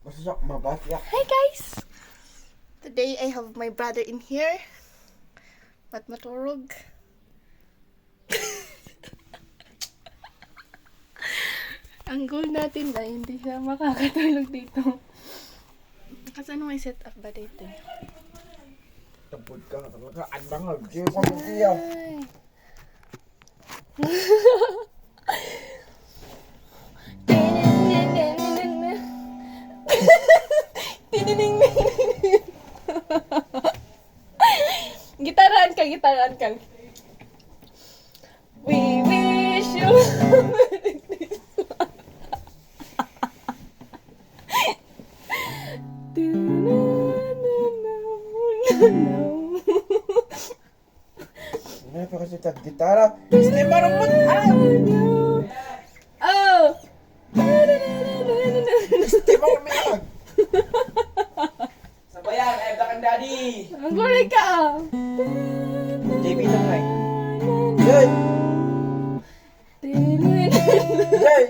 Hi guys! Today I have my brother in here. Ba't maturog? Ang goal natin na hindi siya makakatulog dito. Kasi ano may setup ba dito? Tebut ka talaga. Andang lagi ko dia. Gitaran ka. We wish you Ano pa kasi tag gitara? Hindi marunong mag-aw. Oh! Hindi marunong. Sabayan, ayab na kang daddy. Ang gulay ka! JB lang nga eh. Jay! Jay!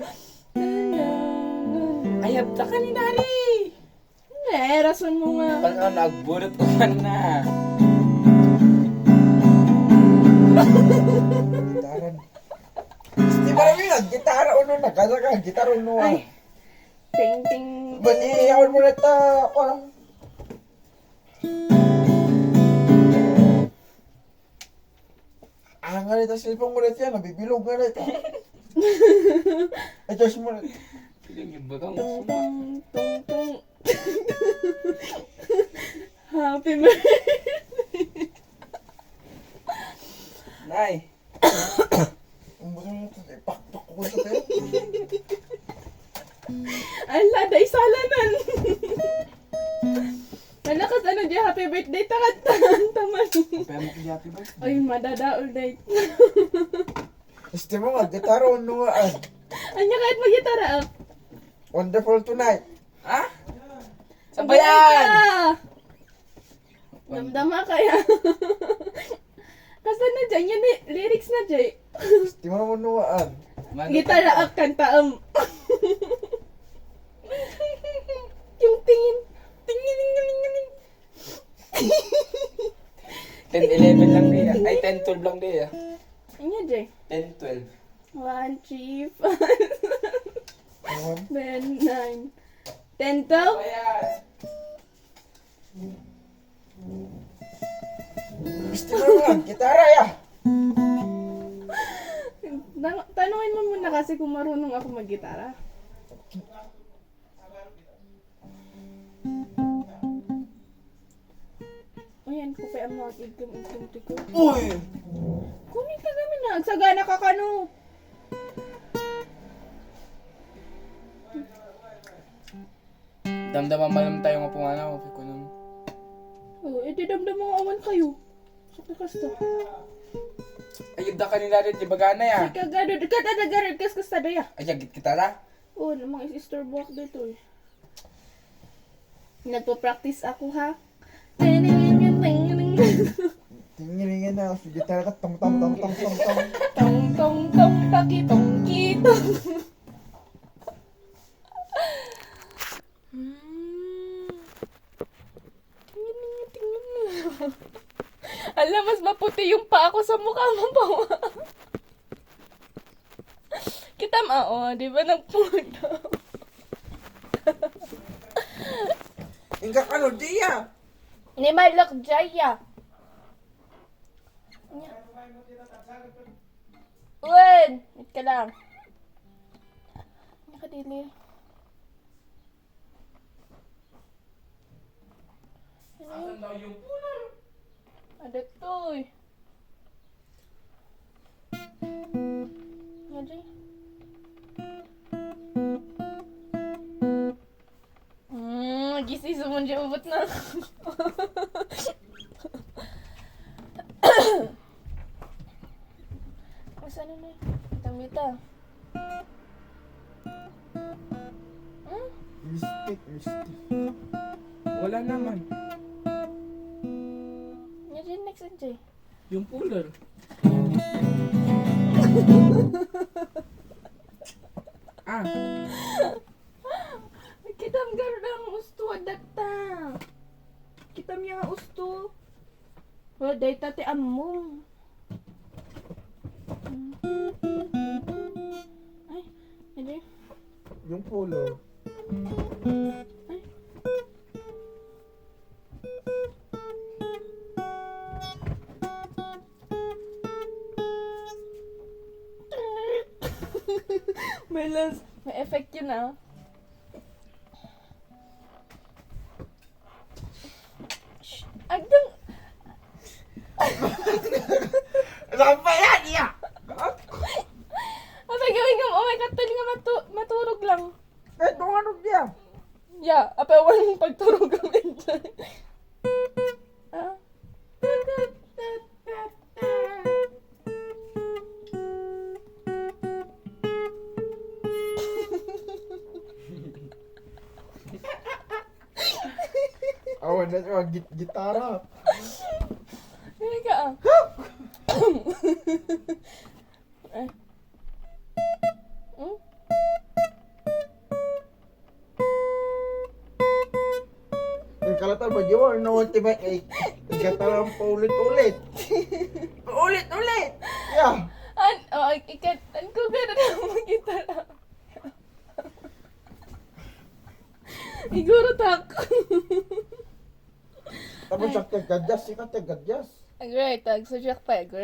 Ayab na ka ni daddy. Rason mo nga. Parang nagbunot ko man na. Gitaran. Hindi marunong. Gitara uno na. Kasa ka. Gitara uno. Ay. Ting ting. Ba't iyawan mo na ito? Nga nito, cellphone mo na ito yan. Nabibilog nga na ito. Adjust mo na ito. Piling yung bagang Tung suma. tung tung tung. Happy birthday. Nay. Ang buto mo ito. Ipakpak ko ito ito. Ala, day salanan. Malakas ano dyan, happy birthday. Taman. Pero mo kaya happy birthday. Ay, madadaol day. Gusto mo nga. Gitara uno nga. Anya kahit mag-gitara up. Wonderful tonight. Ha? Sabayan! Damdama kaya. Kasi na dyan, yun lyrics na dyan. Gusto mo naman nuwaan. Gitara up, kanta Yung tingin. Tingin. 10-11 lang din ah. Ay, 10-12 lang din ah. Anya dyan. 10-12. 1, 3, 5, Awan. 7, 9, 10, 12. Sabayan! Gusto mo naman. Gitara ya. Tanungin mo muna kasi kung marunong ako mag-gitara. Ayan, kupay ang mga igam-igam-tigam. Uy! Kunin ka kami na. Agsagana ka kano. Damdaman malam tayo nga pumanaw. Okay ko naman. Oh, edi damdam mga awan kayo. Sakit kasta. Ayab na ka ni daddy. Di ba gana ya? Kagado, katadagarad kas kasta daya. Ay, agit kita na. Oh, namang sister buwak dito eh. Nagpo-practice ako ha. Tingin na. Gitara ka. Tong tong tong tong tong tong. Tong tong tong takitong kitong. Tingnan. Alam, mas maputi yung pa ako sa mukha mo pa. Kita mo, di ba nagpunta? Ingka ka no, diya. Ni Malak Jaya. Uwan! Wait ka lang. Nakadili. Ano yun? Adat to eh. Ngayon. Gisi sumun siya ubot na. Saan na? Mita. Mystic. Wala naman. Ngayon next enjoy. Yung puller. Kitang gardang data. Kita miya nga usto. Oh, data te among. Ay, hindi. Yung pulo. Ay. May effect yun ah. Shh, agdang. Saan pa yan? Iya! Apay gawin ka mo, oh my god, tuloy nga maturog lang. Kahit kung ano diya. Yeah, apay walang pagturog kami dyan. Ah. Awan na siya, gitara. Hindi ka ah. Eh. Hmm? Yung kalatan ba, di ba? Na-ultimate ay gitara pa ulit-ulit. Ulit-ulit! Yeah. An ko gano'n na mag-gitara. Iguro tak. Tapos siya tagadyas, siya tagadyas. Great, tag. So, pa. Great.